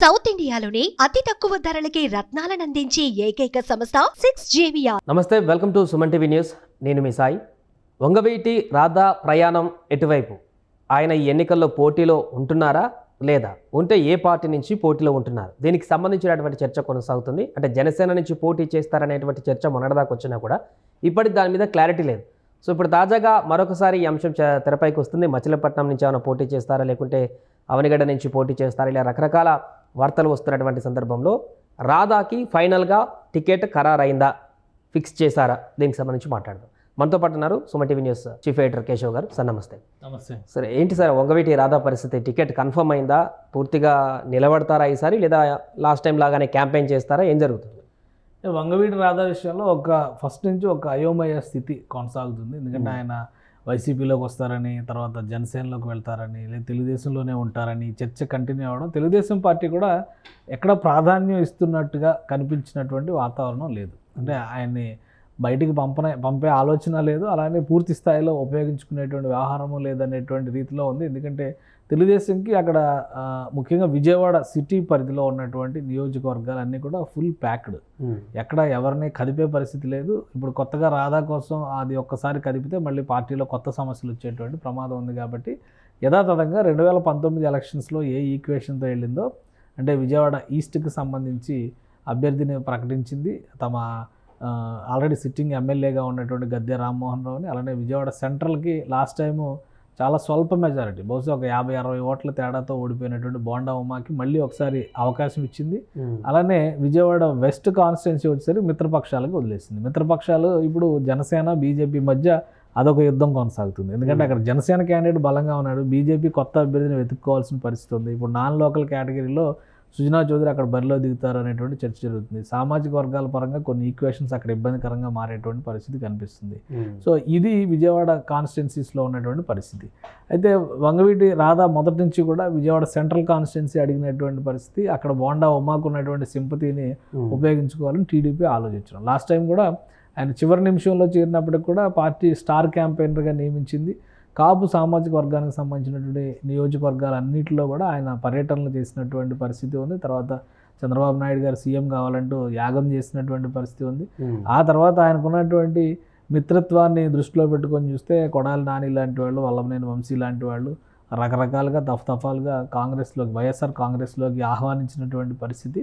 South ఇండియాలోని అతి తక్కువ ధరలకి రత్నాలను అందించే ఏకైక సంస్థ 6JVR. నమస్తే, welcome to Suman TV news. నేను మీ సాయి. వంగవీటి రాధా ప్రయాణం ఎటువైపు? ఆయన ఈ ఎన్నికల్లో పోటీలో ఉంటున్నారా లేదా? ఉంటే ఏ పార్టీ నుంచి పోటీలో ఉంటున్నారు? దీనికి సంబంధించినటువంటి చర్చ కొనసాగుతుంది. అంటే జనసేన నుంచి పోటీ చేస్తారనేటువంటి చర్చ మొన్నటిదాకా వచ్చినా కూడా ఇప్పటికి దాని మీద క్లారిటీ లేదు. సో ఇప్పుడు తాజాగా మరొకసారి ఈ అంశం తెరపైకి వస్తుంది. మచిలీపట్నం నుంచి ఏమైనా పోటీ చేస్తారా, లేకుంటే అవనిగడ్డ నుంచి పోటీ చేస్తారా, ఇలా రకరకాల వార్తలు వస్తున్నటువంటి సందర్భంలో రాధాకి ఫైనల్గా టికెట్ ఖరారైందా, ఫిక్స్ చేశారా? దీనికి సంబంధించి మాట్లాడదాం. మనతో పాటు ఉన్నారు Suman TV news chief editor Keshav గారు. సార్ నమస్తే. నమస్తే. సరే, ఏంటి సార్ వంగవీటి రాధా పరిస్థితి? టికెట్ కన్ఫర్మ్ అయిందా? పూర్తిగా నిలబడతారా ఈసారి, లేదా లాస్ట్ టైం లాగానే క్యాంపెయిన్ చేస్తారా? ఏం జరుగుతుంది? వంగవీటి రాధా విషయంలో ఫస్ట్ నుంచి ఒక అయోమయ స్థితి కొనసాగుతుంది. ఎందుకంటే ఆయన వైసీపీలోకి వస్తారని, తర్వాత జనసేనలోకి వెళ్తారని, లేదా తెలుగుదేశంలోనే ఉంటారని చర్చ కంటిన్యూ అవ్వడం, తెలుగుదేశం పార్టీ కూడా ఎక్కడ ప్రాధాన్యం ఇస్తున్నట్టుగా కనిపించినటువంటి వాతావరణం లేదు. అంటే ఆయన్ని బయటికి పంపే ఆలోచన లేదు, అలానే పూర్తి స్థాయిలో ఉపయోగించుకునేటువంటి వ్యవహారము లేదనేటువంటి రీతిలో ఉంది. ఎందుకంటే తెలుగుదేశంకి అక్కడ ముఖ్యంగా విజయవాడ సిటీ పరిధిలో ఉన్నటువంటి నియోజకవర్గాలన్నీ కూడా ఫుల్ ప్యాక్డ్. ఎక్కడ ఎవరిని కదిపే పరిస్థితి లేదు. ఇప్పుడు కొత్తగా రాధా కోసం అది ఒక్కసారి కదిపితే మళ్ళీ పార్టీలో కొత్త సమస్యలు వచ్చేటువంటి ప్రమాదం ఉంది. కాబట్టి యథాతథంగా 2019 ఎలక్షన్స్లో ఏ ఈక్వేషన్తో వెళ్ళిందో, అంటే విజయవాడ ఈస్ట్కి సంబంధించి అభ్యర్థిని ప్రకటించింది, తమ ఆల్రెడీ సిట్టింగ్ ఎమ్మెల్యేగా ఉన్నటువంటి గద్దె రామ్మోహన్ రావుని. అలానే విజయవాడ సెంట్రల్కి లాస్ట్ టైము చాలా స్వల్ప మెజారిటీ, బహుశా ఒక 50-60 ఓట్ల తేడాతో ఓడిపోయినటువంటి బోండా ఉమాకి మళ్ళీ ఒకసారి అవకాశం ఇచ్చింది. అలానే విజయవాడ వెస్ట్ కాన్స్టిట్యున్సీ వచ్చేసరికి మిత్రపక్షాలకు వదిలేసింది. మిత్రపక్షాలు ఇప్పుడు జనసేన బీజేపీ మధ్య అదొక యుద్ధం కొనసాగుతుంది. ఎందుకంటే అక్కడ జనసేన క్యాండిడేట్ బలంగా ఉన్నాడు, బీజేపీ కొత్త అభ్యర్థిని వెతుక్కోవాల్సిన పరిస్థితి ఉంది. ఇప్పుడు నాన్ లోకల్ కేటగిరీలో సుజనా చౌదరి అక్కడ బరిలో దిగుతారు అనేటువంటి చర్చ జరుగుతుంది. సామాజిక వర్గాల పరంగా కొన్ని ఈక్వేషన్స్ అక్కడ ఇబ్బందికరంగా మారేటువంటి పరిస్థితి కనిపిస్తుంది. సో ఇది విజయవాడ కాన్స్టిట్యున్సీస్లో ఉన్నటువంటి పరిస్థితి. అయితే వంగవీటి రాధా మొదటి నుంచి కూడా విజయవాడ సెంట్రల్ కాన్స్టిట్యున్సీ అడిగినటువంటి పరిస్థితి, అక్కడ బోండా ఉమాకు ఉన్నటువంటి సింపతిని ఉపయోగించుకోవాలని టీడీపీ ఆలోచించడం. లాస్ట్ టైం కూడా ఆయన చివరి నిమిషంలో చేరినప్పటికి కూడా పార్టీ స్టార్ క్యాంపెయినర్గా నియమించింది. కాపు సామాజిక వర్గానికి సంబంధించినటువంటి నియోజకవర్గాలన్నింటిలో కూడా ఆయన పర్యటనలు చేసినటువంటి పరిస్థితి ఉంది. తర్వాత చంద్రబాబు నాయుడు గారు సీఎం కావాలంటూ యాగం చేసినటువంటి పరిస్థితి ఉంది. ఆ తర్వాత ఆయనకున్నటువంటి మిత్రత్వాన్ని దృష్టిలో పెట్టుకొని చూస్తే కొడాలి నాని లాంటి వాళ్ళు, వల్లభనేని వంశీ లాంటి వాళ్ళు రకరకాలుగా దఫాలుగా కాంగ్రెస్లోకి, వైఎస్ఆర్ కాంగ్రెస్లోకి ఆహ్వానించినటువంటి పరిస్థితి.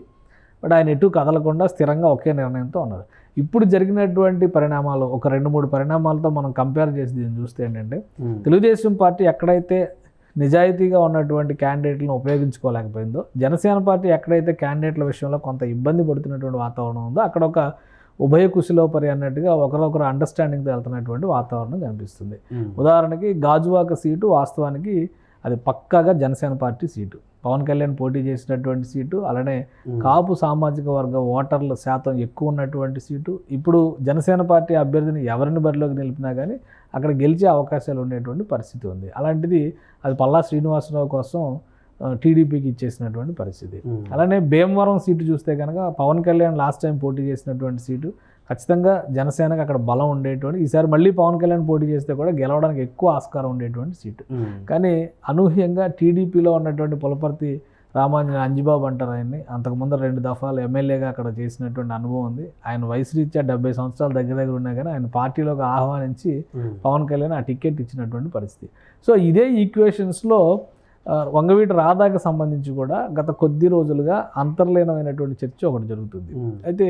బట్ ఆయన ఎటు కదలకుండా స్థిరంగా ఒకే నిర్ణయంతో ఉన్నారు. ఇప్పుడు జరిగినటువంటి పరిణామాలు ఒక 2-3 పరిణామాలతో మనం కంపేర్ చేసి దీన్ని చూస్తే ఏంటంటే, తెలుగుదేశం పార్టీ ఎక్కడైతే నిజాయితీగా ఉన్నటువంటి క్యాండిడేట్లను ఉపయోగించుకోలేకపోయిందో, జనసేన పార్టీ ఎక్కడైతే క్యాండిడేట్ల విషయంలో కొంత ఇబ్బంది పడుతున్నటువంటి వాతావరణం ఉందో, అక్కడ ఒక ఉభయ కుశలోపరి అన్నట్టుగా ఒకరొకరు అండర్స్టాండింగ్తో వెళ్తున్నటువంటి వాతావరణం కనిపిస్తుంది. ఉదాహరణకి గాజువాక సీటు వాస్తవానికి అది పక్కాగా జనసేన పార్టీ సీటు, పవన్ కళ్యాణ్ పోటీ చేసినటువంటి సీటు, అలానే కాపు సామాజిక వర్గ ఓటర్ల శాతం ఎక్కువ ఉన్నటువంటి సీటు. ఇప్పుడు జనసేన పార్టీ అభ్యర్థిని ఎవరిని బరిలోకి నిలిపినా కానీ అక్కడ గెలిచే అవకాశాలు ఉండేటువంటి పరిస్థితి ఉంది. అలాంటిది అది పల్లా శ్రీనివాసరావు కోసం టీడీపీకి ఇచ్చేసినటువంటి పరిస్థితి. అలానే భీమవరం సీటు చూస్తే కనుక పవన్ కళ్యాణ్ లాస్ట్ టైం పోటీ చేసినటువంటి సీటు, ఖచ్చితంగా జనసేనకు అక్కడ బలం ఉండేటువంటి, ఈసారి మళ్ళీ పవన్ కళ్యాణ్ పోటీ చేస్తే కూడా గెలవడానికి ఎక్కువ ఆస్కారం ఉండేటువంటి సీటు. కానీ అనూహ్యంగా టీడీపీలో ఉన్నటువంటి పులపర్తి రామాంజన అంజిబాబు అంటారు ఆయన్ని, అంతకుముందు 2 దఫాలు ఎమ్మెల్యేగా అక్కడ చేసినటువంటి అనుభవం ఉంది. ఆయన వయసు రీత్యా 70 సంవత్సరాల దగ్గర ఉన్నా కానీ ఆయన పార్టీలోకి ఆహ్వానించి పవన్ కళ్యాణ్ ఆ టికెట్ ఇచ్చినటువంటి పరిస్థితి. సో ఇదే ఈక్వేషన్స్లో వంగవీటి రాధాకి సంబంధించి కూడా గత కొద్ది రోజులుగా అంతర్లీనమైనటువంటి చర్చ ఒకటి జరుగుతుంది. అయితే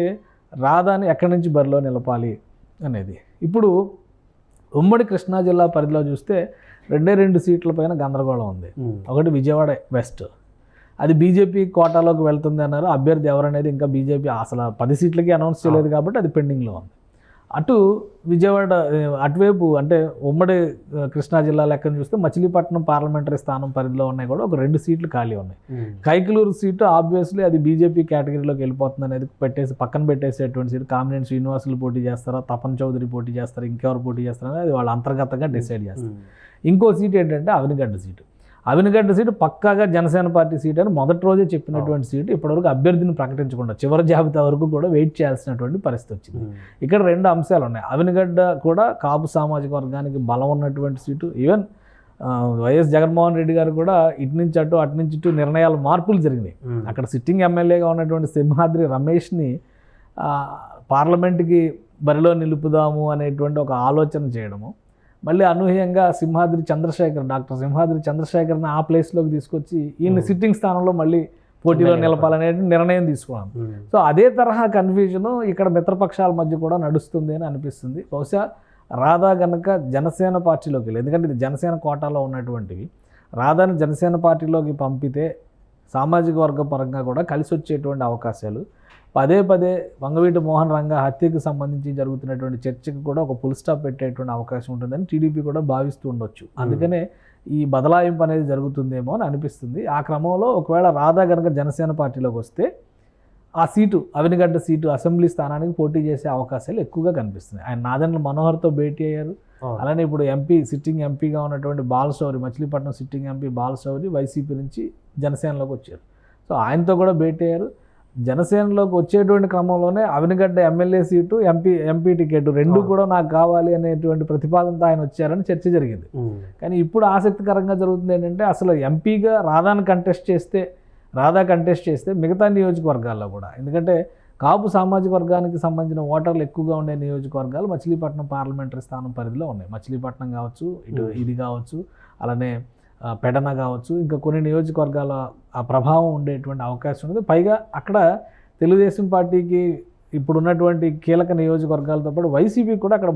రాధాని ఎక్కడి నుంచి బరిలో నిలపాలి అనేది ఇప్పుడు ఉమ్మడి కృష్ణా జిల్లా పరిధిలో చూస్తే 2 సీట్ల పైన గందరగోళం ఉంది. ఒకటి విజయవాడ వెస్ట్, అది బీజేపీ కోటాలోకి వెళ్తుంది అన్నారు. అభ్యర్థి ఎవరనేది ఇంకా బీజేపీ అసలు 10 సీట్లకి అనౌన్స్ చేయలేదు కాబట్టి అది పెండింగ్లో ఉంది. అటు విజయవాడ అటువైపు అంటే ఉమ్మడి కృష్ణా జిల్లా లెక్కను చూస్తే మచిలీపట్నం పార్లమెంటరీ స్థానం పరిధిలో ఉన్నాయి కూడా ఒక 2 సీట్లు ఖాళీ ఉన్నాయి. కైకలూరు సీటు ఆబ్వియస్లీ అది బీజేపీ కేటగిరీలోకి వెళ్ళిపోతుంది అనేది పక్కన పెట్టేసేటువంటి సీటు. కామినేని శ్రీనివాసులు పోటీ చేస్తారా, తపన్ చౌదరి పోటీ చేస్తారా, ఇంకెవరు పోటీ చేస్తారని అది వాళ్ళు అంతర్గతంగా డిసైడ్ చేస్తారు. ఇంకో సీటు ఏంటంటే అవనిగడ్డ సీటు. అవినగడ్డ సీటు పక్కాగా జనసేన పార్టీ సీటు అని మొదటి రోజే చెప్పినటువంటి సీటు ఇప్పటివరకు అభ్యర్థిని ప్రకటించకుండా చివరి జాబితా వరకు కూడా వెయిట్ చేయాల్సినటువంటి పరిస్థితి వచ్చింది. ఇక్కడ 2 అంశాలు ఉన్నాయి. అవినగడ్డ కూడా కాపు సామాజిక వర్గానికి బలం ఉన్నటువంటి seat. Even YS Jaganmohan Reddy గారు కూడా ఇటు నుంచి అటు అటు నుంచి ఇటు నిర్ణయాలు మార్పులు జరిగినాయి. అక్కడ సిట్టింగ్ ఎమ్మెల్యేగా ఉన్నటువంటి సింహాద్రి రమేష్ని పార్లమెంట్కి బరిలో నిలుపుదాము అనేటువంటి ఒక ఆలోచన చేయడము, మళ్ళీ అనూహ్యంగా డాక్టర్ సింహాద్రి చంద్రశేఖర్ని ఆ ప్లేస్లోకి తీసుకొచ్చి ఈయన సిట్టింగ్ స్థానంలో మళ్ళీ పోటీలో నిలపాలనే నిర్ణయం తీసుకున్నాం. సో అదే తరహా కన్ఫ్యూజను ఇక్కడ మిత్రపక్షాల మధ్య కూడా నడుస్తుంది అని అనిపిస్తుంది. బహుశా రాధా గనక జనసేన పార్టీలోకి వెళ్ళి, ఎందుకంటే ఇది జనసేన కోటాలో ఉన్నటువంటివి, రాధాని జనసేన పార్టీలోకి పంపితే సామాజిక వర్గ పరంగా కూడా కలిసి వచ్చేటువంటి అవకాశాలు, పదే వంగవీటి మోహన్ రంగా హత్యకు సంబంధించి జరుగుతున్నటువంటి చర్చకు కూడా ఒక ఫుల్ స్టాప్ పెట్టేటువంటి అవకాశం ఉంటుందని టీడీపీ కూడా భావిస్తూ ఉండొచ్చు. అందుకనే ఈ బదలాయింపు అనేది జరుగుతుందేమో అని అనిపిస్తుంది. ఆ క్రమంలో ఒకవేళ రాధా కనుక జనసేన పార్టీలోకి వస్తే ఆ సీటు, అవినిగడ్డ సీటు అసెంబ్లీ స్థానానికి పోటీ చేసే అవకాశాలు ఎక్కువగా కనిపిస్తున్నాయి. ఆయన నాదెండ్ల మనోహర్తో భేటీ అయ్యారు. అలానే ఇప్పుడు సిట్టింగ్ ఎంపీగా ఉన్నటువంటి బాలశౌరి, మచిలీపట్నం సిట్టింగ్ ఎంపీ బాలశౌరి వైసీపీ నుంచి జనసేనలోకి వచ్చారు. సో ఆయనతో కూడా భేటీ అయ్యారు. జనసేనలోకి వచ్చేటువంటి క్రమంలోనే Avanigadda MLA seat, MP ticket రెండు కూడా నాకు కావాలి అనేటువంటి ప్రతిపాదనతో ఆయన వచ్చారని చర్చ జరిగింది. కానీ ఇప్పుడు ఆసక్తికరంగా జరుగుతుంది ఏంటంటే, అసలు ఎంపీగా రాధా కంటెస్ట్ చేస్తే మిగతా నియోజకవర్గాల్లో కూడా, ఎందుకంటే కాపు సామాజిక వర్గానికి సంబంధించిన ఓటర్లు ఎక్కువగా ఉండే నియోజకవర్గాలు మచిలీపట్నం పార్లమెంటరీ స్థానం పరిధిలో ఉన్నాయి. మచిలీపట్నం కావచ్చు, ఇది కావచ్చు, అలానే పెడన కావచ్చు, ఇంకా కొన్ని నియోజకవర్గాల ఆ ప్రభావం ఉండేటువంటి అవకాశం ఉంది. పైగా అక్కడ తెలుగుదేశం పార్టీకి ఇప్పుడు ఉన్నటువంటి కీలక నియోజకవర్గాలతో పాటు వైసీపీ కూడా అక్కడ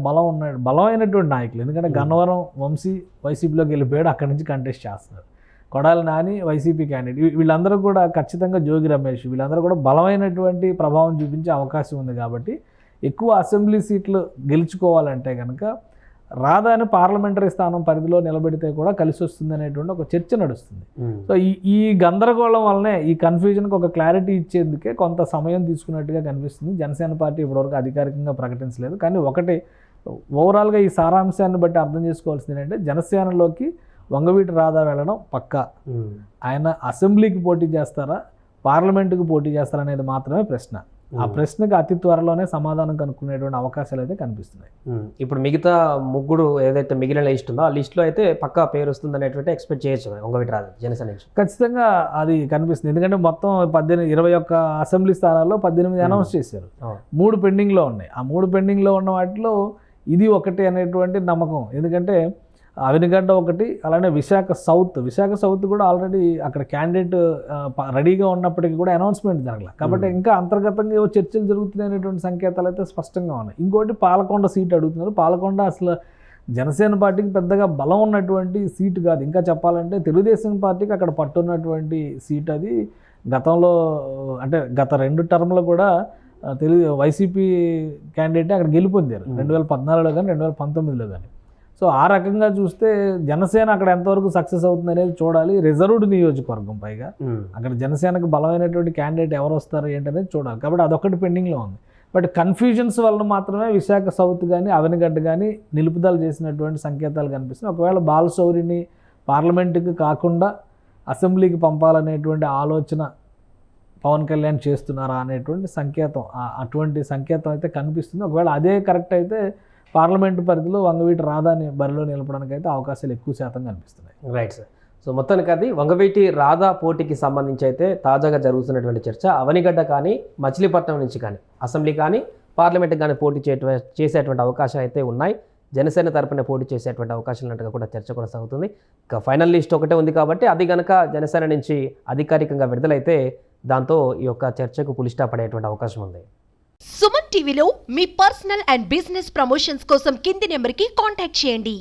బలమైనటువంటి నాయకులు, ఎందుకంటే గన్నవరం వంశీ వైసీపీలోకి వెళ్ళిపోయాడు, అక్కడి నుంచి కంటెస్ట్ చేస్తున్నారు. కొడాలి నాని వైసీపీ క్యాండిడేట్, వీళ్ళందరూ కూడా ఖచ్చితంగా జోగి రమేష్, వీళ్ళందరూ కూడా బలమైనటువంటి ప్రభావం చూపించే అవకాశం ఉంది. కాబట్టి ఎక్కువ అసెంబ్లీ సీట్లు గెలుచుకోవాలంటే కనుక రాధాని పార్లమెంటరీ స్థానం పరిధిలో నిలబెడితే కూడా కలిసి వస్తుంది అనేటువంటి ఒక చర్చ నడుస్తుంది. సో ఈ గందరగోళం వల్లనే, ఈ కన్ఫ్యూజన్కి ఒక క్లారిటీ ఇచ్చేందుకే కొంత సమయం తీసుకున్నట్టుగా కనిపిస్తుంది. జనసేన పార్టీ ఇప్పటివరకు అధికారికంగా ప్రకటించలేదు. కానీ ఒకటి ఓవరాల్గా ఈ సారాంశాన్ని బట్టి అర్థం చేసుకోవాల్సింది ఏంటంటే, జనసేనలోకి వంగవీటి రాధా వెళ్ళడం పక్కా. ఆయన అసెంబ్లీకి పోటీ చేస్తారా, పార్లమెంటుకి పోటీ చేస్తారా అనేది మాత్రమే ప్రశ్న. ఆ ప్రశ్నకు అతి త్వరలోనే సమాధానం కనుక్కునేటువంటి అవకాశాలు అయితే కనిపిస్తున్నాయి. ఇప్పుడు మిగతా ముగ్గురు ఏదైతే మిగిలిన లిస్ట్ ఉందో ఆ లిస్టులో అయితే పక్కా పేరు వస్తుంది అనేటువంటి ఎక్స్పెక్ట్ చేయొచ్చు వంగవీటి రాధా జనసేన నుంచి. ఖచ్చితంగా అది కనిపిస్తుంది. ఎందుకంటే మొత్తం 21 అసెంబ్లీ స్థానాల్లో 18 అనౌన్స్ చేశారు, 3 పెండింగ్లో ఉన్నాయి. ఆ 3 పెండింగ్లో ఉన్న వాటిలో ఇది ఒకటి అనేటువంటి నమ్మకం. ఎందుకంటే అవినిగడ్డ ఒకటి, అలానే విశాఖ సౌత్ కూడా ఆల్రెడీ అక్కడ క్యాండిడేట్ రెడీగా ఉన్నప్పటికీ కూడా అనౌన్స్మెంట్ జరగలేదు. కాబట్టి ఇంకా అంతర్గతంగా చర్చలు జరుగుతున్నాయనేటువంటి సంకేతాలు అయితే స్పష్టంగా ఉన్నాయి. ఇంకోటి పాలకొండ సీట్ అడుగుతున్నారు. పాలకొండ అసలు జనసేన పార్టీకి పెద్దగా బలం ఉన్నటువంటి సీటు కాదు. ఇంకా చెప్పాలంటే తెలుగుదేశం పార్టీకి అక్కడ పట్టున్నటువంటి సీట్ అది. గతంలో అంటే గత 2 టర్మ్లో కూడా వైసీపీ క్యాండిడేట్ అక్కడ గెలుపొందారు, 2014లో కానీ 2019లో కానీ. సో ఆ రకంగా చూస్తే జనసేన అక్కడ ఎంతవరకు సక్సెస్ అవుతుంది అనేది చూడాలి. రిజర్వ్డ్ నియోజకవర్గం, పైగా అక్కడ జనసేనకు బలమైనటువంటి క్యాండిడేట్ ఎవరు వస్తారు ఏంటనేది చూడాలి. కాబట్టి అదొకటి పెండింగ్లో ఉంది. బట్ కన్ఫ్యూజన్స్ వలన మాత్రమే విశాఖ సౌత్ కానీ అవినిగడ్డ కానీ నిలుపుదల చేసినటువంటి సంకేతాలు కనిపిస్తున్నాయి. ఒకవేళ బాలశౌరిని పార్లమెంటుకి కాకుండా అసెంబ్లీకి పంపాలనేటువంటి ఆలోచన పవన్ కళ్యాణ్ చేస్తున్నారా అనేటువంటి సంకేతం, అటువంటి సంకేతం అయితే కనిపిస్తుంది. ఒకవేళ అదే కరెక్ట్ అయితే పార్లమెంటు పరిధిలో వంగవీటి రాధాని బరిలో నిలపడానికి అయితే అవకాశాలు ఎక్కువ శాతం కనిపిస్తున్నాయి. Right sir. సో మొత్తానికి అది వంగవీటి రాధా పోటీకి సంబంధించి అయితే తాజాగా జరుగుతున్నటువంటి చర్చ, అవనిగడ్డ కానీ మచిలీపట్నం నుంచి కానీ అసెంబ్లీ కానీ పార్లమెంట్కి కానీ పోటీ చేసేటువంటి అవకాశాలు అయితే ఉన్నాయి. జనసేన తరపున పోటీ చేసేటువంటి అవకాశాలు ఉన్నట్టుగా కూడా చర్చ కొనసాగుతుంది. ఇక ఫైనల్ లిస్ట్ ఒకటే ఉంది కాబట్టి అది కనుక జనసేన నుంచి అధికారికంగా విడుదలైతే దాంతో ఈ యొక్క చర్చకు పులి స్టాప్ పడేటువంటి అవకాశం ఉంది. సుమన్ టీవీలో మీ పర్సనల్ అండ్ బిజినెస్ ప్రమోషన్స్ కోసం కింది నెంబర్కి కాంటాక్ట్ చేయండి.